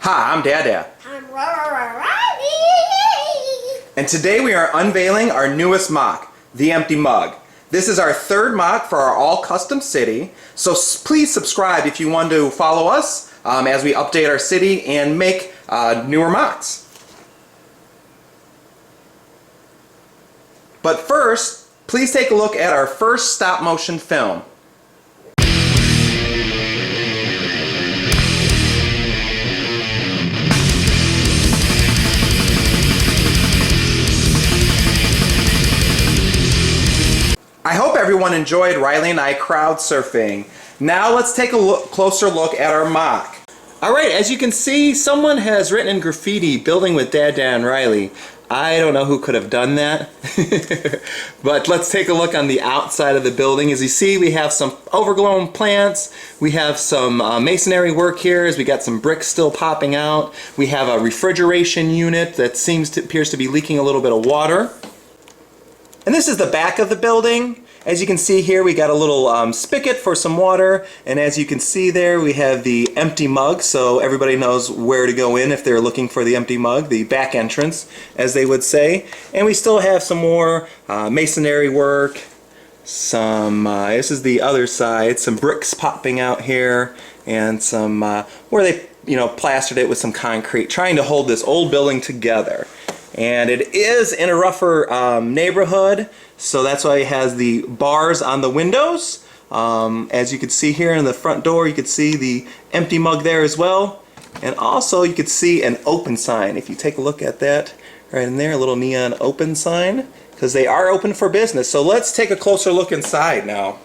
Hi, I'm Dada. I'm Riley. And today we are unveiling our newest MOC, the Empty Mug. This is our third MOC for our all-custom city, so please subscribe if you want to follow us as we update our city and make newer MOCs. But first, please take a look at our first stop-motion film. I hope everyone enjoyed Riley and I crowd surfing. Now let's take a closer look at our MOC. Alright, as you can see, someone has written in graffiti, "Building with Dad, I don't know who could have done that. But let's take a look on the outside of the building. As you see, we have some overgrown plants. We have some masonry work here as we got some bricks still popping out. We have a refrigeration unit that appears to be leaking a little bit of water. And this is the back of the building. As you can see here, we got a little spigot for some water, and as you can see there, we have the empty mug, so everybody knows where to go in if they're looking for the empty mug, the back entrance, as they would say. And we still have some more masonry work, this is the other side, some bricks popping out here, and some, where they, plastered it with some concrete, trying to hold this old building together. And it is in a rougher neighborhood, so that's why it has the bars on the windows. As you can see here in the front door, you can see the empty mug there as well. And also you can see an open sign. If you take a look at that right in there, a little neon open sign, because they are open for business. So let's take a closer look inside now.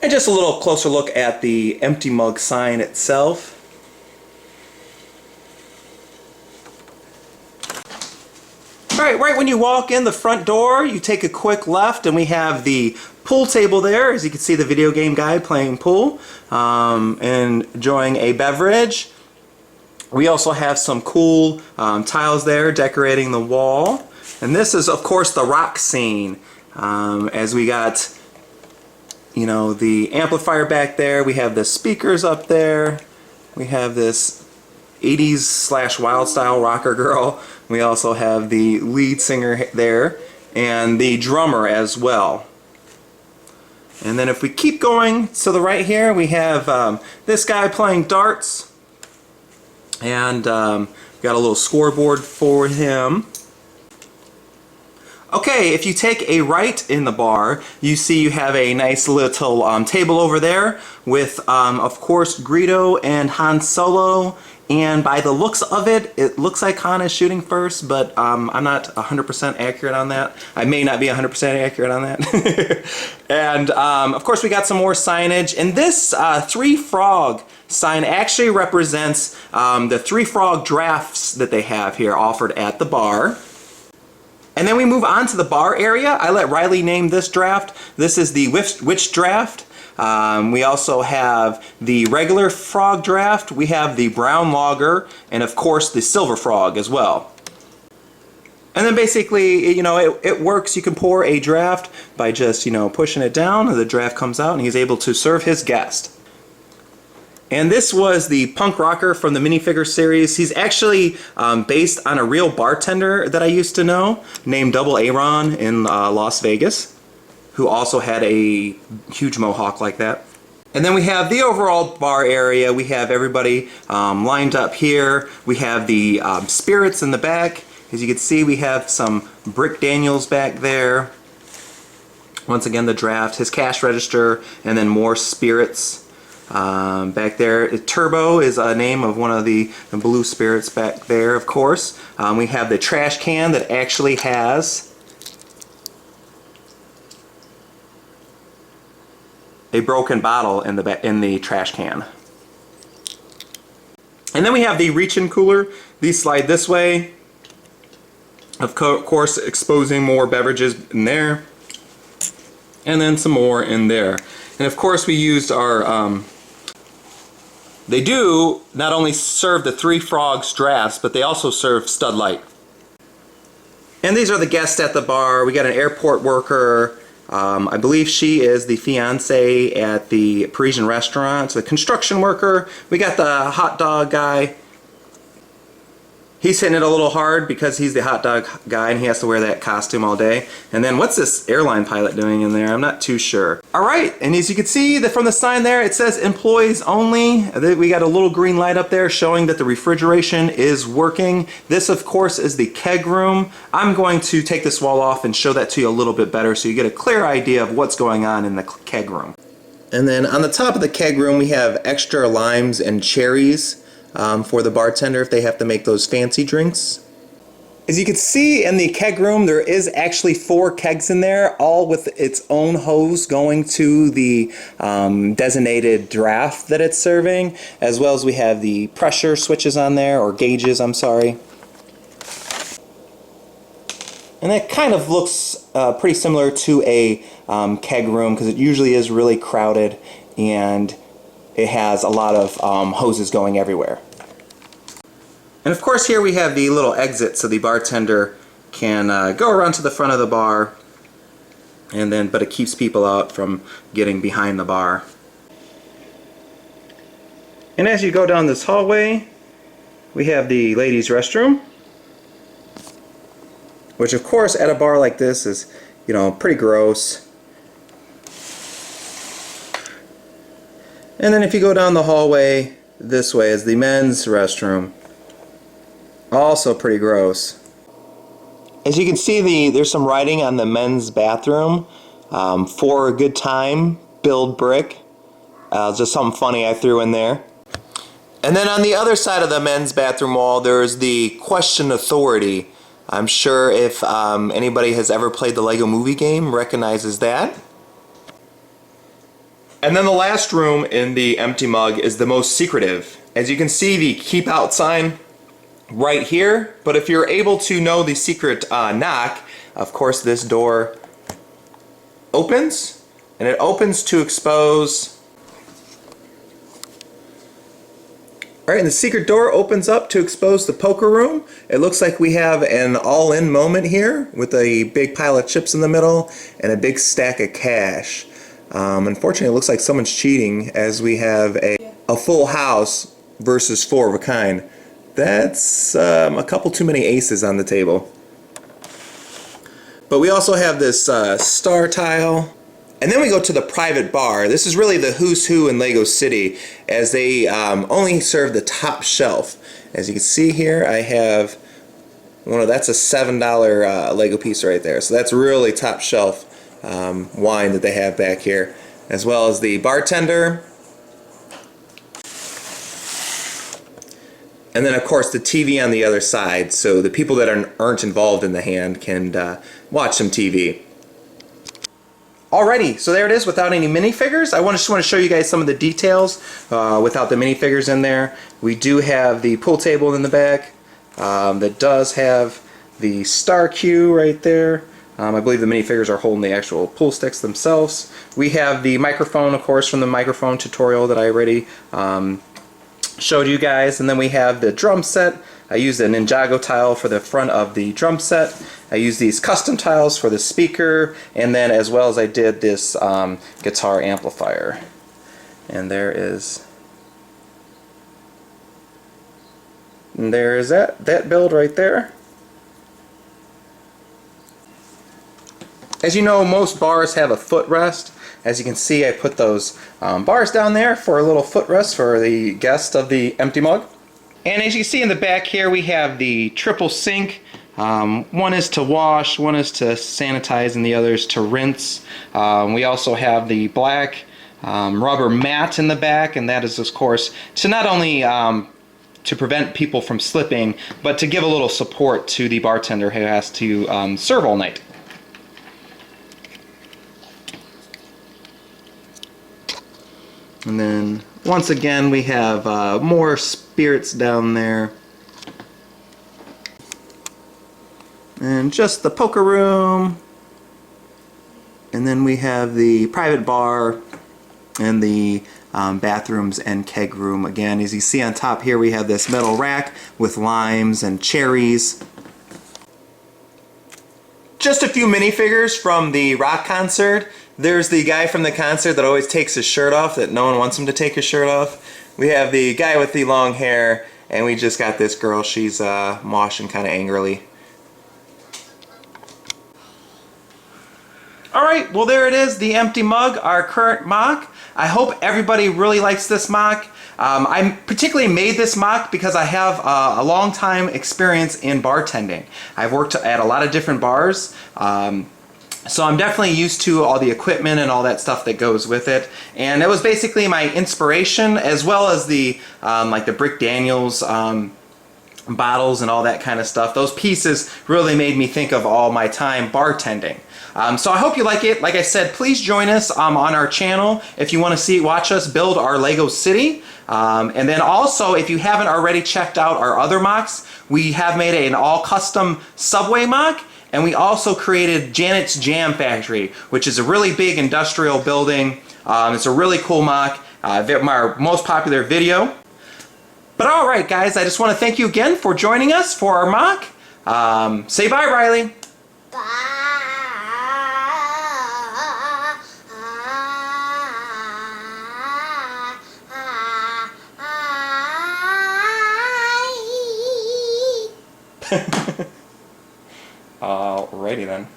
And just a little closer look at the empty mug sign itself. Alright, right when you walk in the front door, you take a quick left and we have the pool table there. As you can see, the video game guy playing pool and enjoying a beverage. We also have some cool tiles there decorating the wall. And this is, of course, the rock scene. As we got, the amplifier back there. We have the speakers up there. We have this 80s / wild style rocker girl. We also have the lead singer there and the drummer as well. And then if we keep going to the right here, we have this guy playing darts, and got a little scoreboard for him. Okay, if you take a right in the bar, you see you have a nice little table over there with, of course, Greedo and Han Solo. And by the looks of it, it looks like Han is shooting first, but I'm not 100% accurate on that. I may not be 100% accurate on that. And of course, we got some more signage. And this Three Frog sign actually represents the Three Frog drafts that they have here offered at the bar. And then we move on to the bar area. I let Riley name this draft. This is the Witch draft. We also have the regular frog draft, we have the brown lager, and of course the silver frog as well. And then basically, it works. You can pour a draft by just, pushing it down, and the draft comes out and he's able to serve his guest. And this was the punk rocker from the minifigure series. He's actually based on a real bartender that I used to know named Double Aaron in Las Vegas, who also had a huge mohawk like that. And then we have the overall bar area. We have everybody lined up here. We have the spirits in the back. As you can see, we have some Brick Daniels back there. Once again, the draft, his cash register, and then more spirits back there. Turbo is a name of one of the blue spirits back there, of course. We have the trash can that actually has a broken bottle in the trash can. And then we have the reach-in cooler. These slide this way. Of course, exposing more beverages in there. And then some more in there. And of course, we used our... they do not only serve the Three Frogs drafts, but they also serve Stud Light. And these are the guests at the bar. We got an airport worker. I believe she is the fiance at the Parisian restaurant. The construction worker. We got the hot dog guy. He's hitting it a little hard because he's the hot dog guy and he has to wear that costume all day. And then what's this airline pilot doing in there? I'm not too sure. Alright, and as you can see from the sign there, it says employees only. We got a little green light up there showing that the refrigeration is working. This of course is the keg room. I'm going to take this wall off and show that to you a little bit better so you get a clear idea of what's going on in the keg room. And then on the top of the keg room we have extra limes and cherries for the bartender if they have to make those fancy drinks. As you can see in the keg room, there is actually 4 kegs in there, all with its own hose going to the designated draft that it's serving, as well as we have the pressure switches on there, or gauges, I'm sorry. And that kind of looks pretty similar to a keg room because it usually is really crowded and it has a lot of hoses going everywhere. And of course here we have the little exit so the bartender can go around to the front of the bar, and then but it keeps people out from getting behind the bar. And as you go down this hallway, we have the ladies' restroom, which of course at a bar like this is, you know, pretty gross. And then if you go down the hallway this way is the men's restroom. Also pretty gross. As you can see, there's some writing on the men's bathroom. For a good time, build brick. Just something funny I threw in there. And then on the other side of the men's bathroom wall, there's the question authority. I'm sure if anybody has ever played the Lego movie game recognizes that. And then the last room in the empty mug is the most secretive. As you can see, the keep out sign right here, but if you're able to know the secret knock, of course this door opens, and it opens to expose. Alright, and the secret door opens up to expose the poker room. It looks like we have an all-in moment here with a big pile of chips in the middle and a big stack of cash. Unfortunately, it looks like someone's cheating as we have a full house versus 4 of a kind. That's a couple too many aces on the table. But we also have this star tile. And then we go to the private bar. This is really the who's who in Lego City, as they only serve the top shelf. As you can see here, I have that's a $7 Lego piece right there. So that's really top shelf wine that they have back here, as well as the bartender. And then of course the TV on the other side, so the people that aren't involved in the hand can watch some TV. Alrighty, so there it is without any minifigures. I just want to show you guys some of the details without the minifigures in there. We do have the pool table in the back that does have the star cue right there. I believe the minifigures are holding the actual pool sticks themselves. We have the microphone, of course, from the microphone tutorial that I already showed you guys, and then we have the drum set. I used a Ninjago tile for the front of the drum set. I used these custom tiles for the speaker, and then as well as I did this guitar amplifier. And there is that build right there. As you know, most bars have a footrest. As you can see, I put those bars down there for a little footrest for the guest of the empty mug. And as you can see in the back here, we have the triple sink. One is to wash, one is to sanitize, and the other is to rinse. We also have the black rubber mat in the back, and that is, of course, to not only to prevent people from slipping, but to give a little support to the bartender who has to serve all night. And then once again we have more spirits down there. And just the poker room. And then we have the private bar and the bathrooms and keg room. Again, as you see on top here, we have this metal rack with limes and cherries. Just a few minifigures from the rock concert. There's the guy from the concert that always takes his shirt off, that no one wants him to take his shirt off. We have the guy with the long hair, And we just got this girl, she's moshing kind of angrily. Alright, well there it is, the empty mug, our current MOC. I hope everybody really likes this MOC. I particularly made this MOC because I have a long time experience in bartending. I've worked at a lot of different bars, so I'm definitely used to all the equipment and all that stuff that goes with it. And it was basically my inspiration, as well as the like the Brick Daniels bottles and all that kind of stuff. Those pieces really made me think of all my time bartending. So I hope you like it. Like I said, please join us on our channel if you want to watch us build our Lego city. And then also, if you haven't already checked out our other MOCs, we have made an all custom subway MOC, and we also created Janet's Jam Factory, which is a really big industrial building. It's a really cool MOC, our most popular video. But alright guys, I just want to thank you again for joining us for our MOC. Say bye, Riley. Bye. Alrighty then.